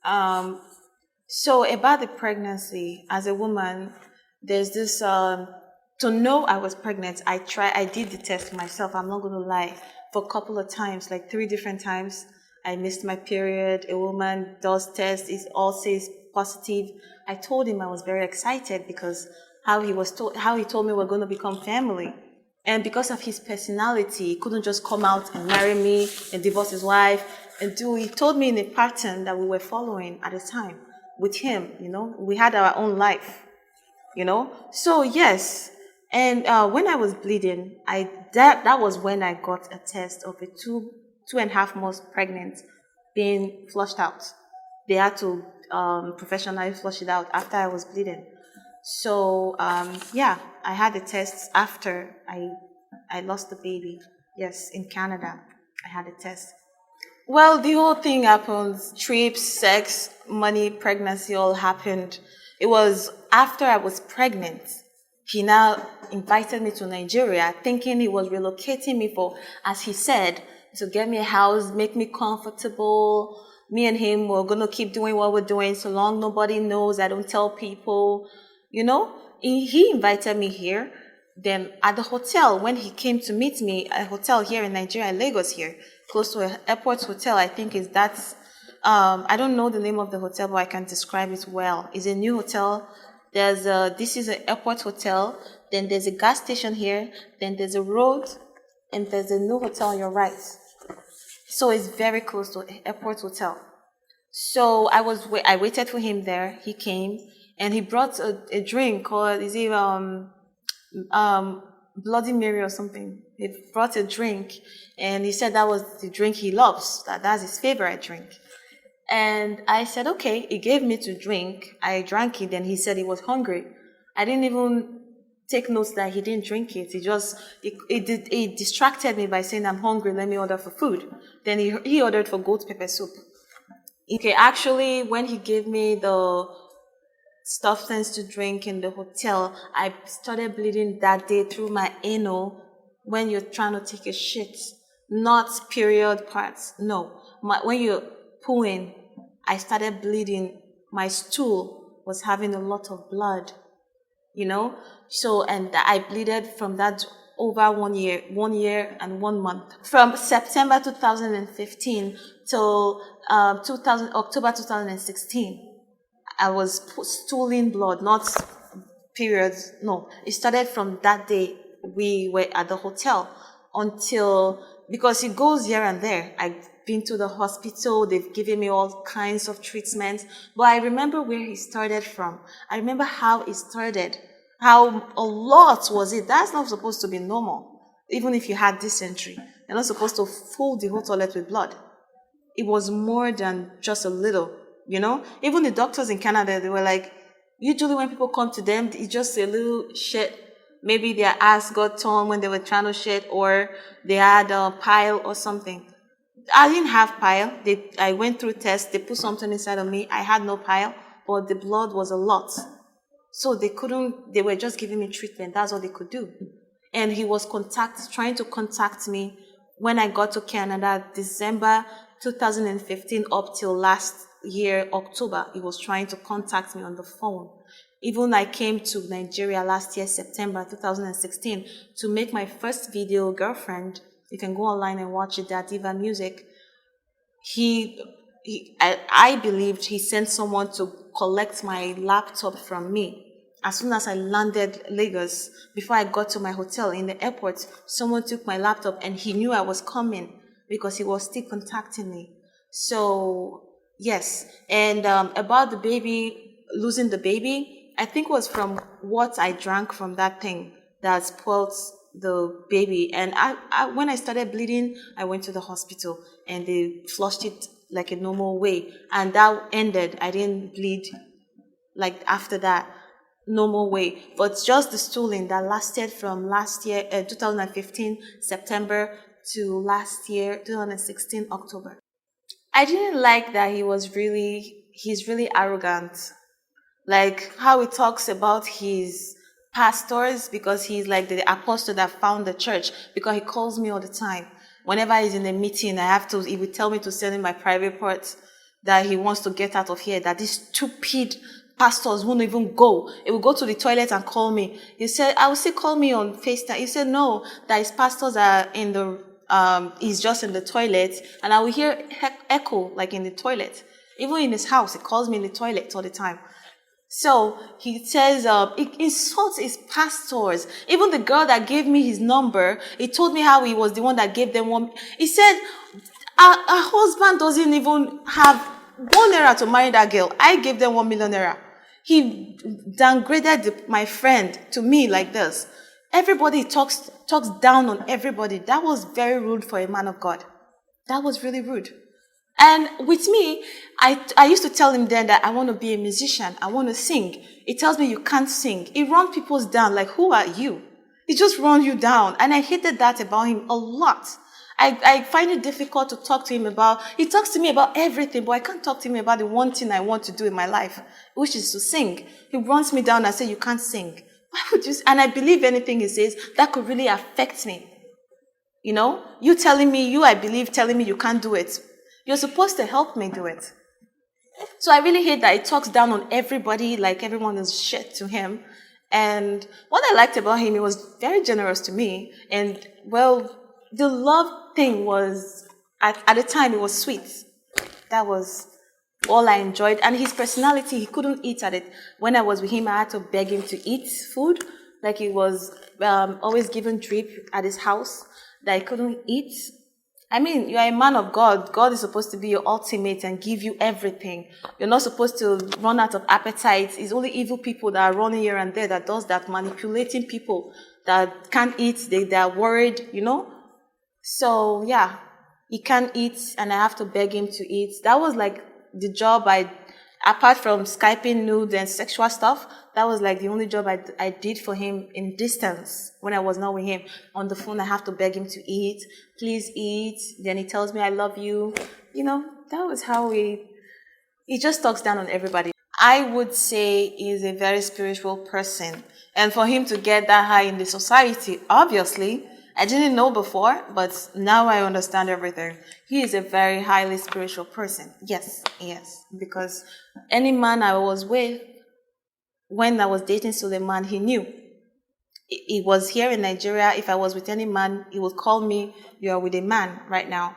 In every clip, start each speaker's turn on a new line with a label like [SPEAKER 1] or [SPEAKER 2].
[SPEAKER 1] Um, so about the pregnancy, as a woman, there's this to know I was pregnant. I did the test myself. I'm not gonna lie. For a couple of times, like three different times, I missed my period. A woman does test, it all says positive. I told him I was very excited because how he told me we're going to become family. And because of his personality, he couldn't just come out and marry me and divorce his wife and do. He told me in a pattern that we were following at the time with him. We had our own life. So yes, and when I was bleeding, that was when I got a test of a 2.5 months pregnant being flushed out. They had to professionally flush it out after I was bleeding. So yeah, I had the test after I lost the baby. Yes, in Canada, I had a test. Well, the whole thing happened. Trips, sex, money, pregnancy all happened. It was after I was pregnant. He now invited me to Nigeria, thinking he was relocating me for, as he said, to get me a house, make me comfortable. Me and him were going to keep doing what we're doing so long nobody knows. I don't tell people. He invited me here. Then at the hotel, when he came to meet me, a hotel here in Nigeria, Lagos here, close to an airport hotel, I think is that, I don't know the name of the hotel, but I can describe it well. It's a new hotel. This is an airport hotel. Then there's a gas station here. Then there's a road, and there's a new hotel on your right. So it's very close to an airport hotel. So I waited for him there. He came and he brought a drink called, is it um Bloody Mary or something. He brought a drink and he said that was the drink he loves. That's his favorite drink. And I said, okay. He gave me to drink. I drank it. Then he said he was hungry. I didn't even take notes that he didn't drink it. He distracted me by saying, I'm hungry. Let me order for food. Then he ordered for goat pepper soup. Okay, actually, when he gave me the substance to drink in the hotel, I started bleeding that day through my anal when you're trying to take a shit. Not period parts. No. When you're pooing, I started bleeding. My stool was having a lot of blood. So, and I bleeded from that over 1 year and 1 month. From September 2015 till October 2016. I was stooling blood, not periods. No, it started from that day we were at the hotel until, because it goes here and there. I've been to the hospital. They've given me all kinds of treatments. But I remember where he started from. I remember how it started. How a lot was it. That's not supposed to be normal. Even if you had dysentery, you're not supposed to fill the whole toilet with blood. It was more than just a little. Even the doctors in Canada, they were like, usually when people come to them, it's just a little shit. Maybe their ass got torn when they were trying to shit, or they had a pile or something. I didn't have pile. I went through tests. They put something inside of me. I had no pile, but the blood was a lot. So they were just giving me treatment. That's all they could do. And he was trying to contact me when I got to Canada, December 2015 up till last year, October. He was trying to contact me on the phone. Even I came to Nigeria last year, September 2016, to make my first video, Girlfriend. You can go online and watch it at Diva Music. I believed he sent someone to collect my laptop from me. As soon as I landed Lagos, before I got to my hotel in the airport, someone took my laptop and he knew I was coming because he was still contacting me. So, yes. And about the baby, losing the baby, I think it was from what I drank from that thing that spoiled the baby. And when I started bleeding, I went to the hospital and they flushed it like a normal way. And that ended. I didn't bleed like after that normal way. But just the stooling that lasted from last year, 2015 September to last year, 2016 October. I didn't like that he's really arrogant. Like how he talks about his pastors, because he's like the apostle that found the church, because he calls me all the time. Whenever he's in a meeting, he will tell me to send him my private parts. that he wants to get out of here, that these stupid pastors won't even go. He will go to the toilet and call me. He said, I will say, call me on FaceTime. He said, no, that his pastors are in the, he's just in the toilet, and I will hear echo, like in the toilet. Even in his house, he calls me in the toilet all the time. So he says, he insults his pastors. Even the girl that gave me his number, he told me how he was the one that gave them one. He said, our husband doesn't even have 1 naira to marry that girl. I gave them 1 million naira. He downgraded my friend to me like this. Everybody talks down on everybody. That was very rude for a man of God. That was really rude. And with me, I used to tell him then that I want to be a musician. I want to sing. He tells me you can't sing. He runs people down like, who are you? He just runs you down. And I hated that about him a lot. I find it difficult to talk to him about, he talks to me about everything, but I can't talk to him about the one thing I want to do in my life, which is to sing. He runs me down and says, you can't sing. Why would you? And I believe anything he says, that could really affect me. You know, you telling me, I believe, telling me you can't do it. You're supposed to help me do it. So I really hate that he talks down on everybody, like everyone is shit to him. And what I liked about him, he was very generous to me. And, well, the love thing was, at the time, it was sweet. That was all I enjoyed. And his personality, he couldn't eat at it. When I was with him, I had to beg him to eat food. Like he was always given drip at his house that he couldn't eat. I mean, you are a man of God. God is supposed to be your ultimate and give you everything. You're not supposed to run out of appetite. It's only evil people that are running here and there that does that, manipulating people that can't eat. They are worried, you know. So, yeah, he can't eat and I have to beg him to eat. That was like the job apart from Skyping nude and sexual stuff, that was like the only job I did for him in distance when I was not with him. On the phone, I have to beg him to eat. Please eat. Then he tells me, I love you. You know, that was how he just talks down on everybody. I would say he's a very spiritual person. And for him to get that high in the society, obviously, I didn't know before, but now I understand everything. He is a very highly spiritual person. Yes, because any man I was with, when I was dating Suleiman, he knew. He was here in Nigeria. If I was with any man, he would call me, you are with a man right now.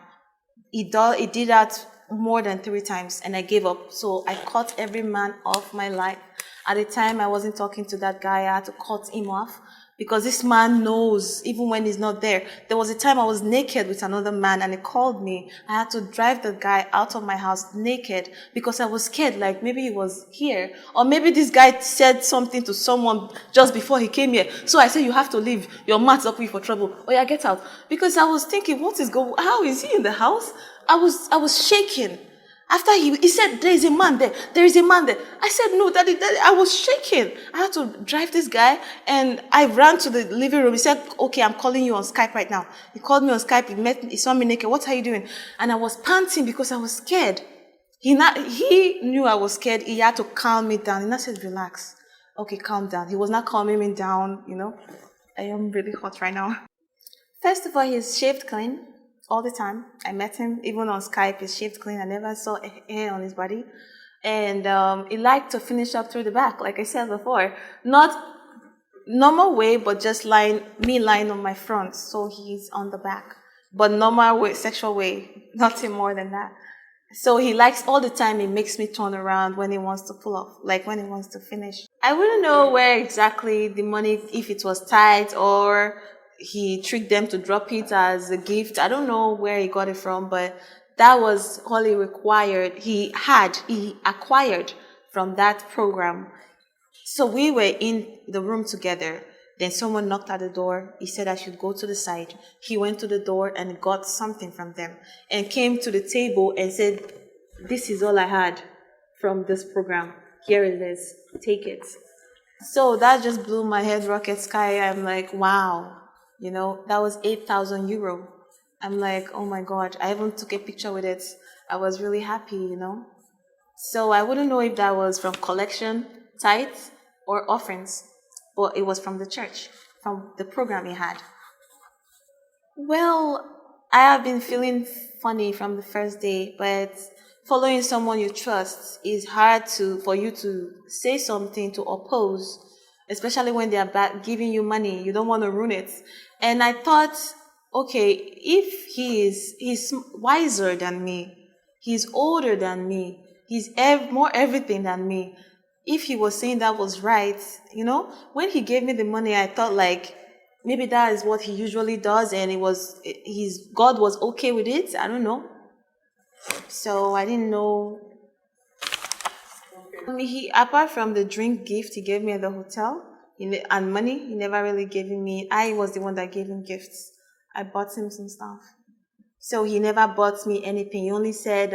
[SPEAKER 1] He did that more than 3 times, and I gave up. So I cut every man off my life. At the time, I wasn't talking to that guy. I had to cut him off. Because this man knows, even when he's not there. There was a time I was naked with another man and he called me. I had to drive the guy out of my house naked because I was scared, like maybe he was here. Or maybe this guy said something to someone just before he came here. So I said, you have to leave. Your man's up with you for trouble. Oh yeah, get out. Because I was thinking, how is he in the house? I was shaking. After he said, there is a man there. There is a man there. I said, no, daddy, I was shaking. I had to drive this guy and I ran to the living room. He said, okay, I'm calling you on Skype right now. He called me on Skype. He saw me naked. What are you doing? And I was panting because I was scared. He knew I was scared. He had to calm me down. And I said, relax. Okay, calm down. He was not calming me down, you know. I am really hot right now. First of all, he's shaved clean. All the time. I met him even on Skype. He's shaved clean. I never saw hair on his body. And he liked to finish up through the back, like I said before. Not normal way, but just lying on my front. So he's on the back. But normal way, sexual way. Nothing more than that. So he likes all the time. He makes me turn around when he wants to pull off, like when he wants to finish. I wouldn't know where exactly the money, if it was tight or he tricked them to drop it as a gift. I don't know where he got it from, but that was all he required. He acquired from that program. So we were in the room together. Then someone knocked at the door. He said I should go to the side. He went to the door and got something from them and came to the table and said, this is all I had from this program. Here it is. Take it. So that just blew my head rocket sky. I'm like, wow. You know, that was 8,000 euro. I'm like, oh my God. I even took a picture with it. I was really happy, you know. So I wouldn't know if that was from collection, tithes, or offerings. But it was from the church, from the program he had. Well, I have been feeling funny from the first day, but following someone you trust is hard for you to say something to oppose, especially when they are giving you money. You don't want to ruin it. And I thought, okay, if he's wiser than me, he's older than me, he's more everything than me. If he was saying that was right, when he gave me the money, I thought like maybe that is what he usually does, and his God was okay with it. I don't know. So I didn't know. Apart from the drink gift he gave me at the hotel and money, he never really gave me. I was the one that gave him gifts. I bought him some stuff. So he never bought me anything. He only said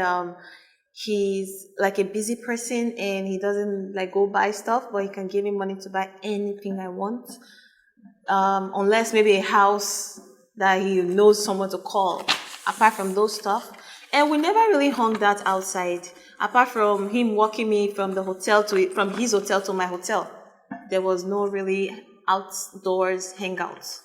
[SPEAKER 1] he's like a busy person and he doesn't like go buy stuff, but he can give me money to buy anything I want. Unless maybe a house that he knows someone to call. Apart from those stuff. And we never really hung out outside. Apart from him walking me from his hotel to my hotel. There was no really outdoors hangouts.